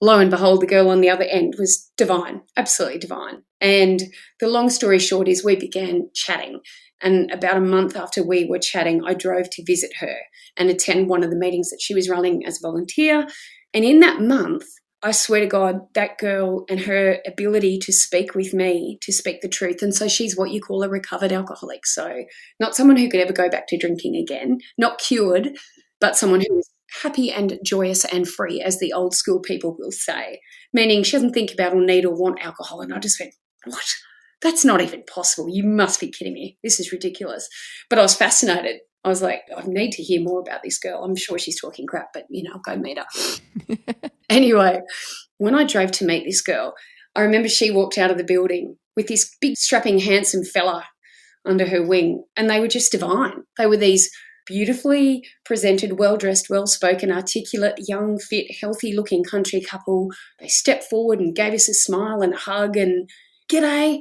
Lo and behold, the girl on the other end was divine, absolutely divine. And the long story short is we began chatting. And about a month after we were chatting, I drove to visit her and attend one of the meetings that she was running as a volunteer. And in that month, I swear to God, that girl and her ability to speak with me, to speak the truth. And so she's what you call a recovered alcoholic. So not someone who could ever go back to drinking again, not cured, but someone who is happy and joyous and free, as the old school people will say, meaning she doesn't think about or need or want alcohol. And I just went, what? That's not even possible. You must be kidding me. This is ridiculous. But I was fascinated. I was like, I need to hear more about this girl. I'm sure she's talking crap, but, I'll go meet her. Anyway, when I drove to meet this girl, I remember she walked out of the building with this big, strapping, handsome fella under her wing, and they were just divine. They were these beautifully presented, well-dressed, well-spoken, articulate, young, fit, healthy-looking country couple. They stepped forward and gave us a smile and a hug and, g'day,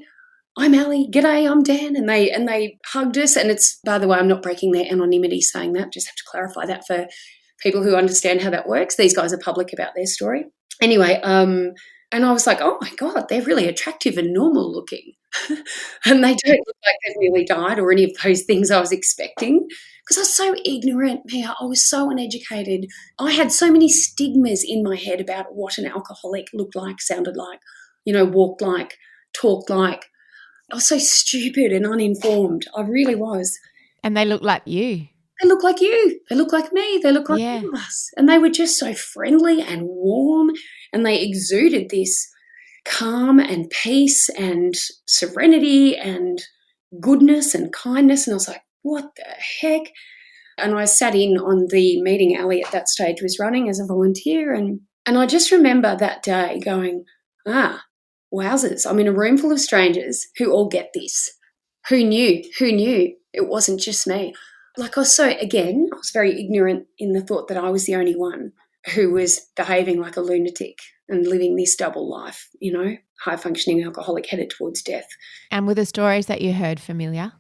I'm Ali, g'day, I'm Dan, and they hugged us. And it's, by the way, I'm not breaking their anonymity saying that, just have to clarify that for people who understand how that works. These guys are public about their story. Anyway, and I was like, oh, my God, they're really attractive and normal looking. And they don't look like they've nearly died or any of those things I was expecting. Because I was so ignorant, Mia. I was so uneducated. I had so many stigmas in my head about what an alcoholic looked like, sounded like, walked like, talked like. I was so stupid and uninformed. I really was. And they look like you. They look like you. They look like me. They look like all of us. And they were just so friendly and warm, and they exuded this calm and peace and serenity and goodness and kindness. And I was like, what the heck? And I sat in on the meeting Ali at that stage was running as a volunteer. And I just remember that day going, wowzers, I'm in a room full of strangers who all get this. Who knew? Who knew? It wasn't just me. Like I was very ignorant in the thought that I was the only one who was behaving like a lunatic and living this double life, high-functioning alcoholic headed towards death. And were the stories that you heard familiar?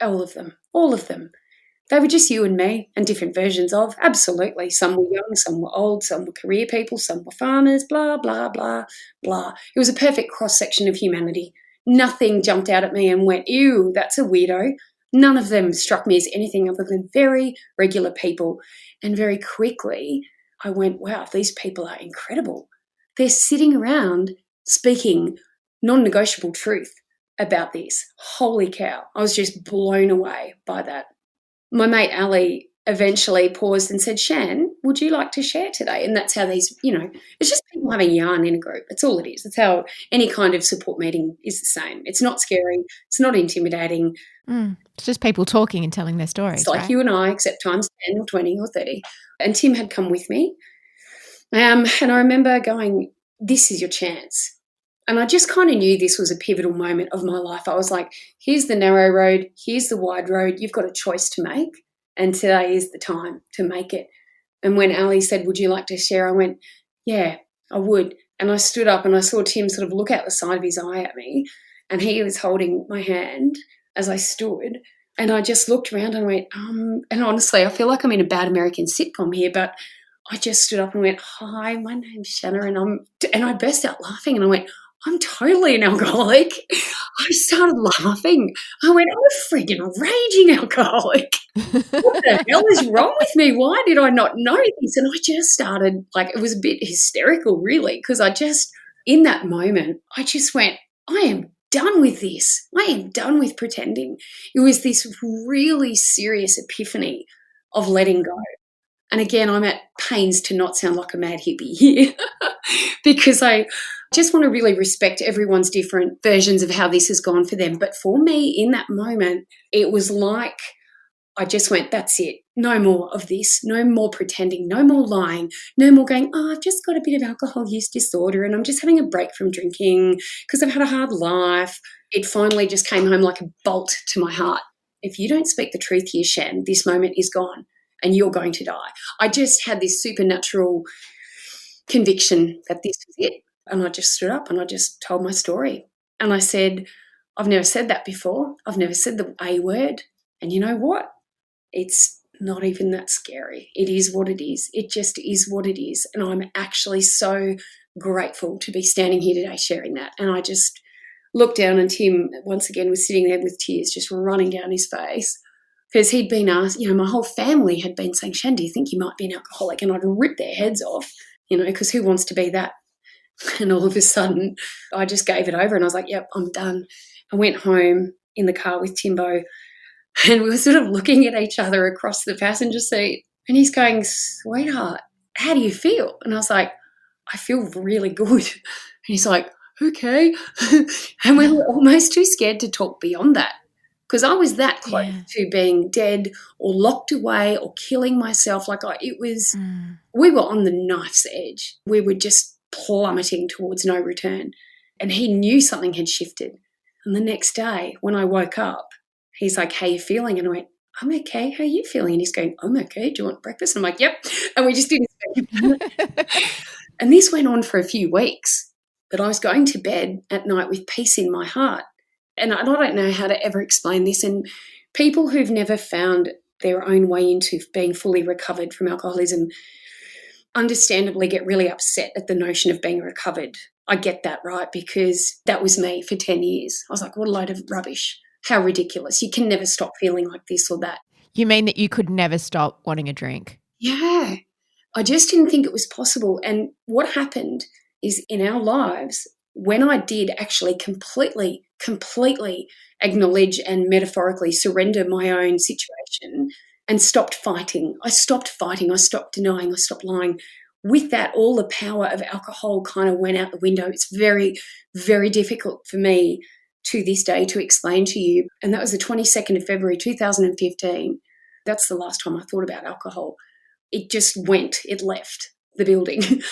All of them. They were just you and me and different versions of, absolutely. Some were young, some were old, some were career people, some were farmers, blah, blah, blah, blah. It was a perfect cross-section of humanity. Nothing jumped out at me and went, ew, that's a weirdo. None of them struck me as anything other than very regular people. And very quickly I went, wow, these people are incredible. They're sitting around speaking non-negotiable truth about this. Holy cow. I was just blown away by that. My mate Ali eventually paused and said, Shan, would you like to share today? And that's how these, it's just people having a yarn in a group. That's all it is. That's how any kind of support meeting is the same. It's not scary. It's not intimidating. It's just people talking and telling their stories. It's like you and I, except times 10 or 20 or 30. And Tim had come with me. And I remember going, this is your chance. And I just kind of knew this was a pivotal moment of my life. I was like, here's the narrow road, here's the wide road. You've got a choice to make, and today is the time to make it. And when Ali said, would you like to share, I went, yeah, I would. And I stood up and I saw Tim sort of look out the side of his eye at me, and he was holding my hand as I stood. And I just looked around and went, and honestly, I feel like I'm in a bad American sitcom here, but I just stood up and went, "Hi, my name's Shanna," and I burst out laughing and I went, "I'm totally an alcoholic." I started laughing. I went, "I'm a freaking raging alcoholic. What the hell is wrong with me? Why did I not know this?" And I just started, like, it was a bit hysterical, really, because in that moment, I just went, "I am done with this. I am done with pretending." It was this really serious epiphany of letting go. And again, I'm at pains to not sound like a mad hippie here because I just want to really respect everyone's different versions of how this has gone for them. But for me, in that moment, it was like I just went, "That's it. No more of this. No more pretending. No more lying. No more going, I've just got a bit of alcohol use disorder and I'm just having a break from drinking because I've had a hard life." It finally just came home like a bolt to my heart. If you don't speak the truth here, Shan, this moment is gone and you're going to die. I just had this supernatural conviction that this was it. And I just stood up and I just told my story. And I said, "I've never said that before. I've never said the A word. And you know what? It's not even that scary. It is what it is. It just is what it is." And I'm actually so grateful to be standing here today sharing that. And I just looked down and Tim, once again, was sitting there with tears just running down his face because he'd been asked, my whole family had been saying, "Shan, do you think you might be an alcoholic?" And I'd ripped their heads off, because who wants to be that? And all of a sudden, I just gave it over and I was like, "Yep, I'm done." I went home in the car with Timbo and we were sort of looking at each other across the passenger seat and he's going, "Sweetheart, how do you feel?" And I was like, "I feel really good." And he's like, "Okay." And we were almost too scared to talk beyond that because I was that close to being dead or locked away or killing myself. We were on the knife's edge. We were just plummeting towards no return. And he knew something had shifted. And the next day when I woke up, he's like, "How are you feeling?" And I went, "I'm okay. How are you feeling?" And he's going, "I'm okay. Do you want breakfast?" And I'm like, "Yep." And we just didn't speak. And this went on for a few weeks. But I was going to bed at night with peace in my heart. And I don't know how to ever explain this. And people who've never found their own way into being fully recovered from alcoholism understandably get really upset at the notion of being recovered. I get that, right? Because that was me for 10 years. I was like, what a load of rubbish. How ridiculous. You can never stop feeling like this or that. You mean that you could never stop wanting a drink? Yeah. I just didn't think it was possible. And what happened is in our lives, when I did actually completely acknowledge and metaphorically surrender my own situation and stopped fighting, I stopped denying, I stopped lying. With that, all the power of alcohol kind of went out the window. It's very, very difficult for me to this day to explain to you. And that was the 22nd of February, 2015. That's the last time I thought about alcohol. It just it left the building.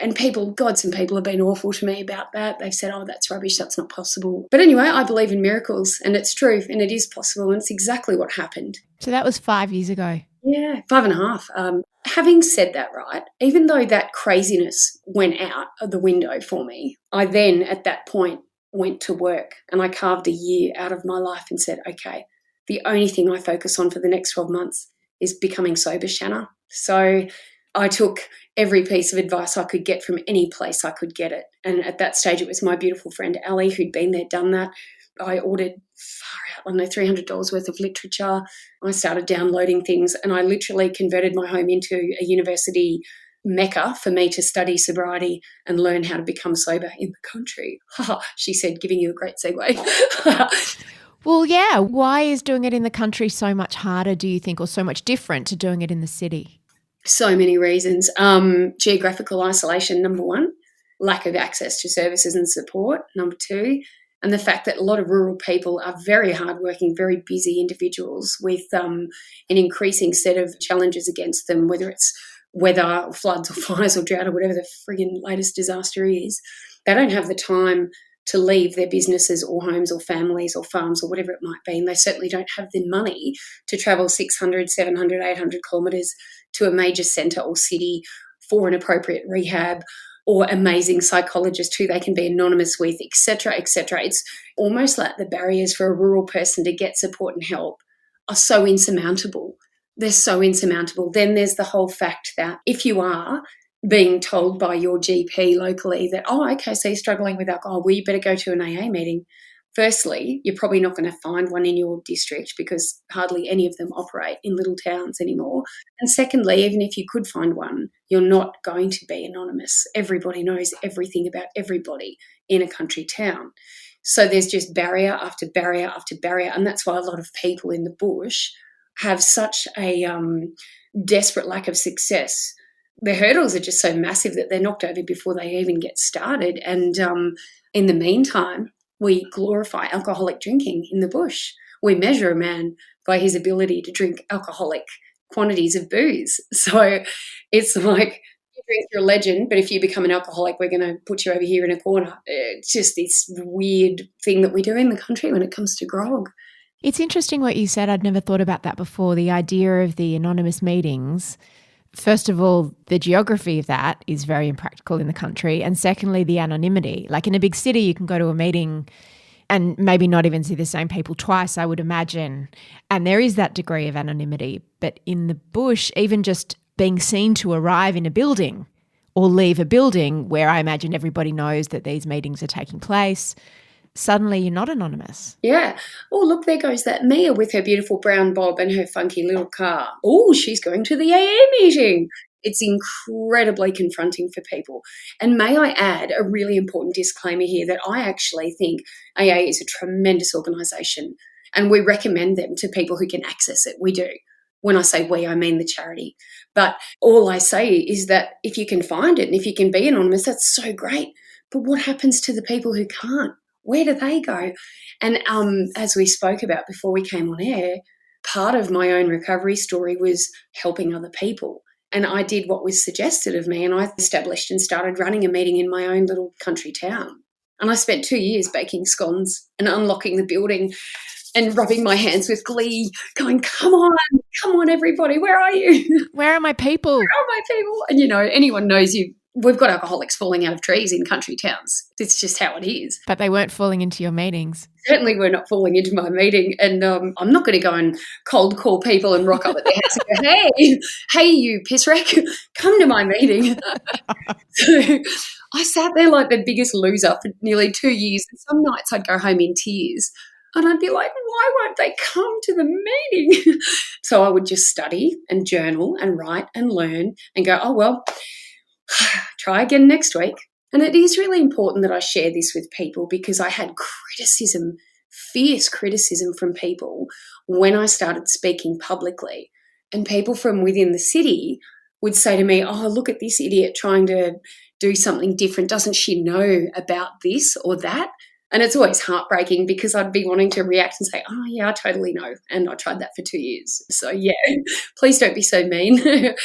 And some people have been awful to me about that. They've said, "Oh, that's rubbish, that's not possible." But anyway, I believe in miracles and it's true and it is possible and it's exactly what happened. So that was 5 years ago. Yeah, 5.5. Having said that, right, even though that craziness went out of the window for me, I then at that point went to work and I carved a year out of my life and said, okay, the only thing I focus on for the next 12 months is becoming sober, Shanna. So I took every piece of advice I could get from any place I could get it. And at that stage, it was my beautiful friend, Ali, who'd been there, done that. I ordered $300 worth of literature. I started downloading things and I literally converted my home into a university mecca for me to study sobriety and learn how to become sober in the country. She said, giving you a great segue. Well, yeah. Why is doing it in the country so much harder, do you think, or so much different to doing it in the city? So many reasons. Geographical isolation, number one. Lack of access to services and support, number two. And the fact that a lot of rural people are very hardworking, very busy individuals with an increasing set of challenges against them, whether it's weather or floods or fires or drought or whatever the friggin' latest disaster is. They don't have the time to leave their businesses or homes or families or farms or whatever it might be. And they certainly don't have the money to travel 600, 700, 800 kilometres to a major centre or city for an appropriate rehab, or amazing psychologists who they can be anonymous with, etc., etc. It's almost like the barriers for a rural person to get support and help are so insurmountable. They're so insurmountable. Then there's the whole fact that if you are being told by your GP locally that, oh, okay, so you're struggling with alcohol, well, you better go to an AA meeting. Firstly, you're probably not going to find one in your district because hardly any of them operate in little towns anymore. And secondly, even if you could find one, you're not going to be anonymous. Everybody knows everything about everybody in a country town. So there's just barrier after barrier after barrier. And that's why a lot of people in the bush have such a desperate lack of success. The hurdles are just so massive that they're knocked over before they even get started. And in the meantime, we glorify alcoholic drinking in the bush. We measure a man by his ability to drink alcoholic quantities of booze. So it's like, you drink, you're a legend, but if you become an alcoholic, we're going to put you over here in a corner. It's just this weird thing that we do in the country when it comes to grog. It's interesting what you said. I'd never thought about that before, the idea of the anonymous meetings. First of all, the geography of that is very impractical in the country. And secondly, the anonymity. Like in a big city, you can go to a meeting and maybe not even see the same people twice, I would imagine. And there is that degree of anonymity. But in the bush, even just being seen to arrive in a building or leave a building where I imagine everybody knows that these meetings are taking place, suddenly you're not anonymous. Yeah. Oh, look, there goes that Mia with her beautiful brown bob and her funky little car. Oh, she's going to the AA meeting. It's incredibly confronting for people. And may I add a really important disclaimer here that I actually think AA is a tremendous organisation and we recommend them to people who can access it. We do. When I say we, I mean the charity. But all I say is that if you can find it and if you can be anonymous, that's so great. But what happens to the people who can't? Where do they go? And as we spoke about before we came on air, part of my own recovery story was helping other people. And I did what was suggested of me and I established and started running a meeting in my own little country town. And I spent 2 years baking scones and unlocking the building and rubbing my hands with glee, going, come on, everybody, where are you? Where are my people? Where are my people? And, anyone knows you. We've got alcoholics falling out of trees in country towns. It's just how it is. But they weren't falling into your meetings. Certainly we're not falling into my meeting. And I'm not going to go and cold call people and rock up at their house and go, hey, you piss wreck, come to my meeting. So I sat there like the biggest loser for nearly 2 years. And some nights I'd go home in tears. And I'd be like, why won't they come to the meeting? So I would just study and journal and write and learn and go, oh, well, try again next week. And it is really important that I share this with people because I had criticism, fierce criticism from people when I started speaking publicly. And people from within the city would say to me, oh, look at this idiot trying to do something different. Doesn't she know about this or that? And it's always heartbreaking because I'd be wanting to react and say, oh, yeah, I totally know. And I tried that for 2 years. So, yeah, please don't be so mean.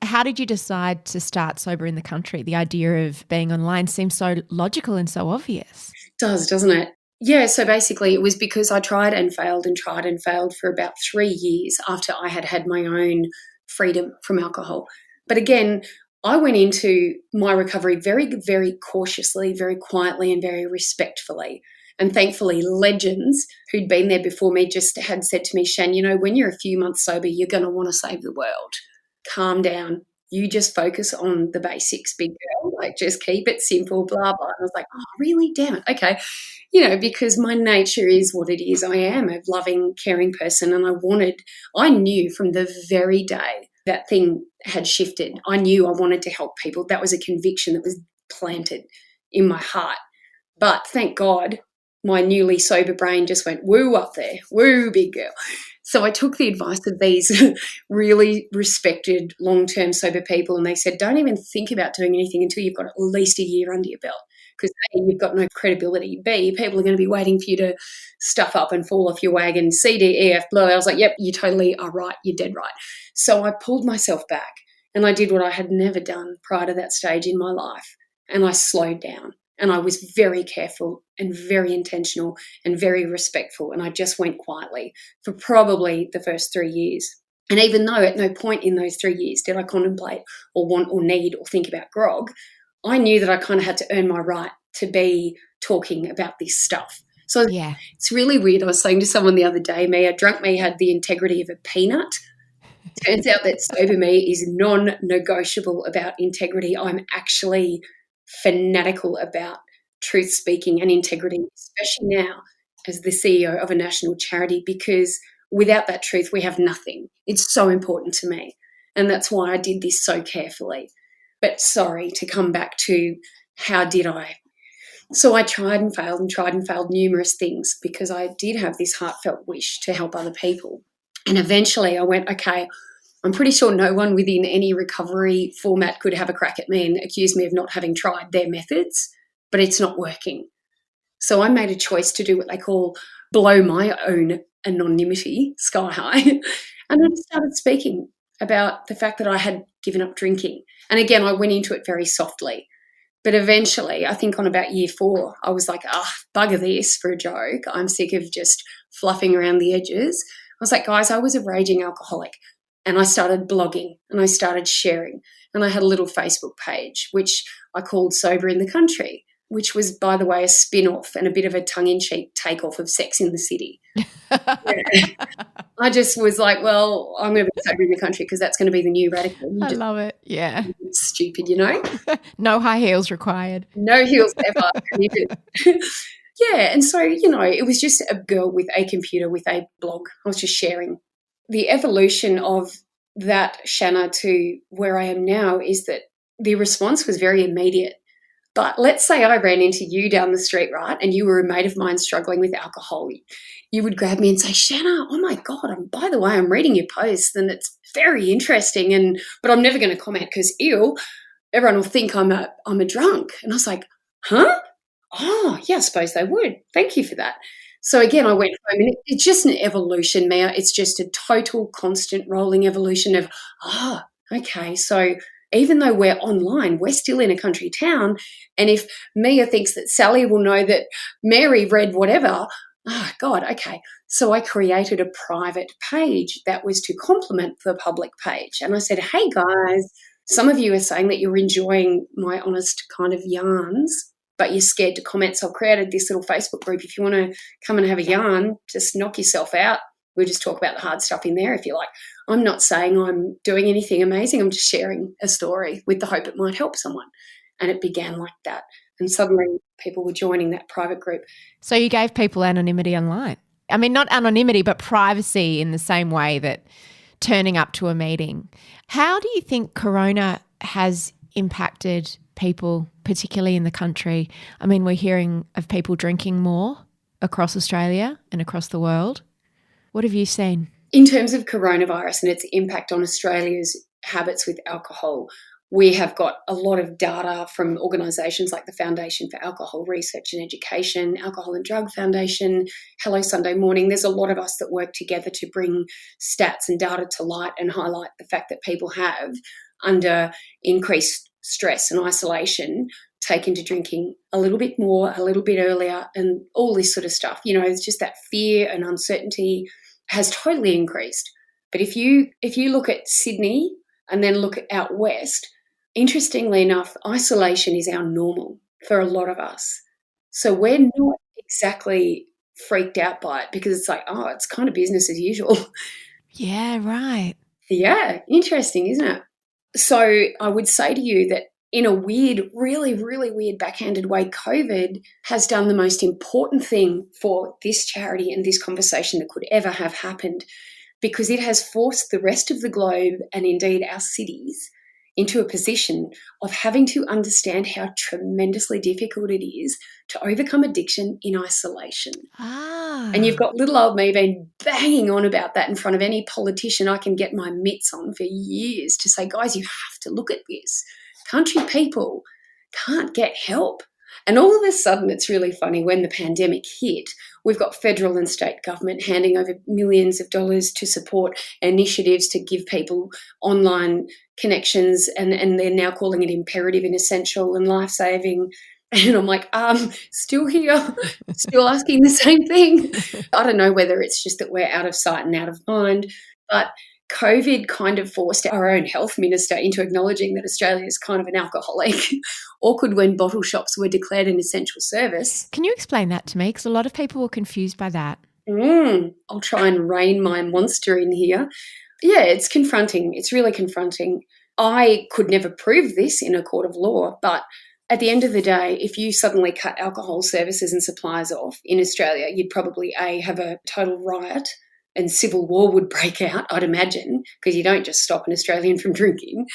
How did you decide to start Sober in the Country? The idea of being online seems so logical and so obvious. It does, doesn't it? Yeah, so basically it was because I tried and failed for about 3 years after I had had my own freedom from alcohol. But again, I went into my recovery very, very cautiously, very quietly and very respectfully. And thankfully, legends who'd been there before me just had said to me, Shan, when you're a few months sober, you're going to want to save the world. Calm down. You just focus on the basics, big girl. Like, just keep it simple, blah, blah. And I was like, oh, really? Damn it. Okay. Because my nature is what it is. I am a loving, caring person. And I knew from the very day that thing had shifted. I knew I wanted to help people. That was a conviction that was planted in my heart. But thank God, my newly sober brain just went, woo up there. Woo, big girl. So I took the advice of these really respected long-term sober people and they said, don't even think about doing anything until you've got at least a year under your belt because A, you've got no credibility. B, people are going to be waiting for you to stuff up and fall off your wagon. C, D, E, F, blah. I was like, yep, you totally are right. You're dead right. So I pulled myself back and I did what I had never done prior to that stage in my life and I slowed down. And I was very careful and very intentional and very respectful. And I just went quietly for probably the first 3 years. And even though at no point in those 3 years did I contemplate or want or need or think about grog, I knew that I kind of had to earn my right to be talking about this stuff. So Yeah. it's really weird. I was saying to someone the other day, drunk me had the integrity of a peanut. Turns out that sober me is non-negotiable about integrity. I'm actually fanatical about truth speaking and integrity, especially now as the CEO of a national charity, because without that truth, we have nothing. It's so important to me. And that's why I did this so carefully. But sorry, to come back to how did I? So I tried and failed numerous things because I did have this heartfelt wish to help other people. And eventually I went, okay, I'm pretty sure no one within any recovery format could have a crack at me and accuse me of not having tried their methods, but it's not working. So I made a choice to do what they call blow my own anonymity sky high. And I started speaking about the fact that I had given up drinking. And again, I went into it very softly. But eventually, I think on about year 4, I was like, bugger this for a joke. I'm sick of just fluffing around the edges. I was like, guys, I was a raging alcoholic. And I started blogging and I started sharing. And I had a little Facebook page, which I called Sober in the Country, which was, by the way, a spin-off and a bit of a tongue-in-cheek takeoff of Sex in the City. I just was like, well, I'm going to be sober in the country because that's going to be the new radical. I love it. Yeah. Stupid, you know? No high heels required. No heels ever. Yeah, and so, it was just a girl with a computer, with a blog. I was just sharing. The evolution of that, Shanna, to where I am now is that the response was very immediate. But let's say I ran into you down the street, right, and you were a mate of mine struggling with alcohol. You would grab me and say, Shanna, oh my God, by the way, I'm reading your post and it's very interesting, but I'm never going to comment because, everyone will think I'm a drunk. And I was like, huh? Oh, yeah, I suppose they would. Thank you for that. So again, I went home and it's just an evolution, Mia. It's just a total constant rolling evolution of, okay, so even though we're online, we're still in a country town. And if Mia thinks that Sally will know that Mary read whatever, God, okay. So I created a private page that was to complement the public page. And I said, hey, guys, some of you are saying that you're enjoying my honest kind of yarns, but you're scared to comment. So I've created this little Facebook group. If you want to come and have a yarn, just knock yourself out. We'll just talk about the hard stuff in there if you like. I'm not saying I'm doing anything amazing. I'm just sharing a story with the hope it might help someone. And it began like that. And suddenly people were joining that private group. So you gave people anonymity online. I mean, not anonymity, but privacy in the same way that turning up to a meeting. How do you think Corona has impacted people, particularly in the country? I mean, we're hearing of people drinking more across Australia and across the world. What have you seen? In terms of coronavirus and its impact on Australia's habits with alcohol, we have got a lot of data from organisations like the Foundation for Alcohol Research and Education, Alcohol and Drug Foundation, Hello Sunday Morning. There's a lot of us that work together to bring stats and data to light and highlight the fact that people have, under increased stress and isolation, taken to drinking a little bit more, a little bit earlier, and all this sort of stuff. It's just that fear and uncertainty has totally increased. But if you look at Sydney and then look at out west, interestingly enough, isolation is our normal for a lot of us. So we're not exactly freaked out by it because it's like, it's kind of business as usual. Yeah, right. Yeah, interesting, isn't it? So I would say to you that in a weird, really, really weird backhanded way, COVID has done the most important thing for this charity and this conversation that could ever have happened, because it has forced the rest of the globe and indeed our cities into a position of having to understand how tremendously difficult it is to overcome addiction in isolation. And you've got little old me been banging on about that in front of any politician I can get my mitts on for years to say, guys, you have to look at this. Country people can't get help. And all of a sudden, it's really funny, when the pandemic hit, we've got federal and state government handing over millions of dollars to support initiatives to give people online connections, and they're now calling it imperative and essential and life-saving. And I'm like, still here, still asking the same thing. I don't know whether it's just that we're out of sight and out of mind, but COVID kind of forced our own health minister into acknowledging that Australia is kind of an alcoholic. Awkward when bottle shops were declared an essential service. Can you explain that to me? Because a lot of people were confused by that. I'll try and rein my monster in here. Yeah, it's confronting. It's really confronting. I could never prove this in a court of law, but at the end of the day, if you suddenly cut alcohol services and suppliers off in Australia, you'd probably have a total riot and civil war would break out, I'd imagine, because you don't just stop an Australian from drinking.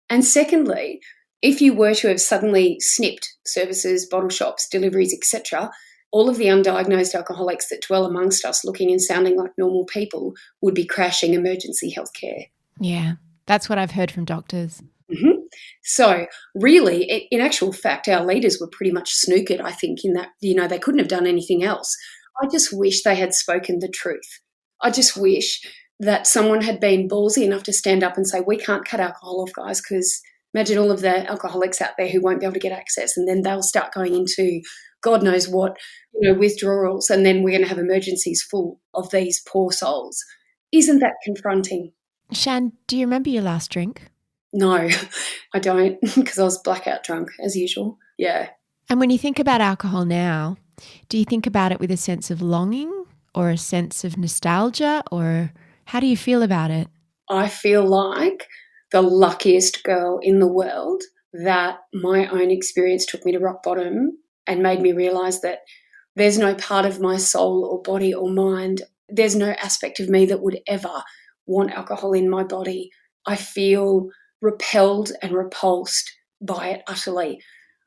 And secondly, if you were to have suddenly snipped services, bottle shops, deliveries, etc., all of the undiagnosed alcoholics that dwell amongst us looking and sounding like normal people would be crashing emergency healthcare. Yeah, that's what I've heard from doctors. Mm-hmm. So really, in actual fact, our leaders were pretty much snookered, I think, in that, they couldn't have done anything else. I just wish they had spoken the truth. I just wish that someone had been ballsy enough to stand up and say, we can't cut alcohol off, guys, because imagine all of the alcoholics out there who won't be able to get access, and then they'll start going into God knows what, withdrawals, and then we're going to have emergencies full of these poor souls. Isn't that confronting? Shan, do you remember your last drink? No, I don't, because I was blackout drunk, as usual. Yeah. And when you think about alcohol now, do you think about it with a sense of longing or a sense of nostalgia, or how do you feel about it? I feel like the luckiest girl in the world that my own experience took me to rock bottom and made me realise that there's no part of my soul or body or mind, there's no aspect of me that would ever want alcohol in my body. I feel repelled and repulsed by it utterly.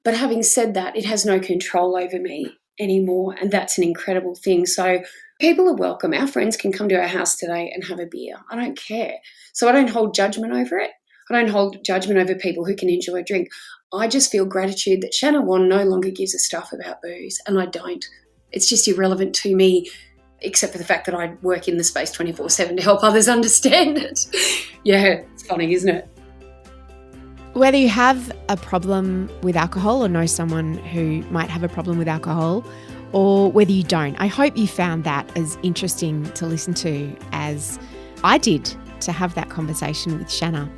But having said that, it has no control over me anymore, and that's an incredible thing. So people are welcome. Our friends can come to our house today and have a beer. I don't care. So I don't hold judgment over it. I don't hold judgment over people who can enjoy a drink. I just feel gratitude that Shanna Whan no longer gives a stuff about booze, and I don't. It's just irrelevant to me, except for the fact that I work in the space 24/7 to help others understand it. Yeah, it's funny, isn't it? Whether you have a problem with alcohol or know someone who might have a problem with alcohol, or whether you don't, I hope you found that as interesting to listen to as I did to have that conversation with Shanna.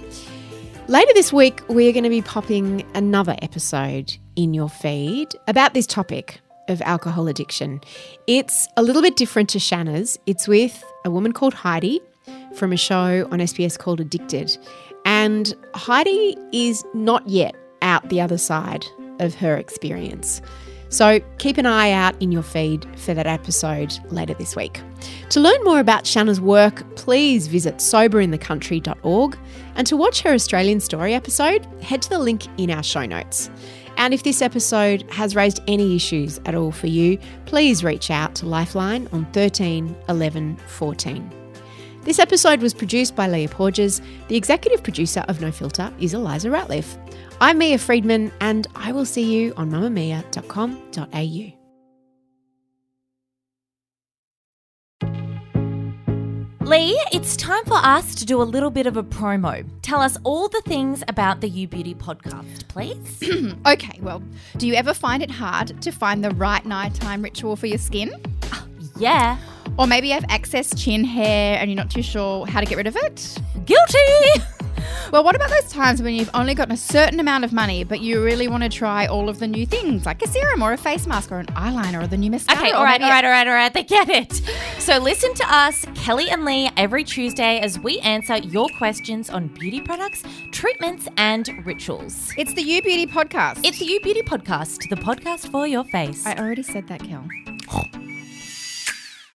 Later this week, we're going to be popping another episode in your feed about this topic of alcohol addiction. It's a little bit different to Shanna's. It's with a woman called Heidi from a show on SBS called Addicted. And Heidi is not yet out the other side of her experience. So keep an eye out in your feed for that episode later this week. To learn more about Shanna's work, please visit soberinthecountry.org, and to watch her Australian Story episode, head to the link in our show notes. And if this episode has raised any issues at all for you, please reach out to Lifeline on 13 11 14. This episode was produced by Leah Porges. The executive producer of No Filter is Eliza Ratliff. I'm Mia Friedman, and I will see you on mamamia.com.au. Lee, it's time for us to do a little bit of a promo. Tell us all the things about the You Beauty podcast, please. Okay, well, do you ever find it hard to find the right nighttime ritual for your skin? Yeah. Or maybe you have excess chin hair and you're not too sure how to get rid of it? Guilty! Well, what about those times when you've only got a certain amount of money, but you really want to try all of the new things, like a serum or a face mask or an eyeliner or the new mascara? Okay, all right, they get it. So listen to us, Kelly and Lee, every Tuesday as we answer your questions on beauty products, treatments and rituals. It's the You Beauty podcast. It's the You Beauty podcast, the podcast for your face. I already said that, Kel.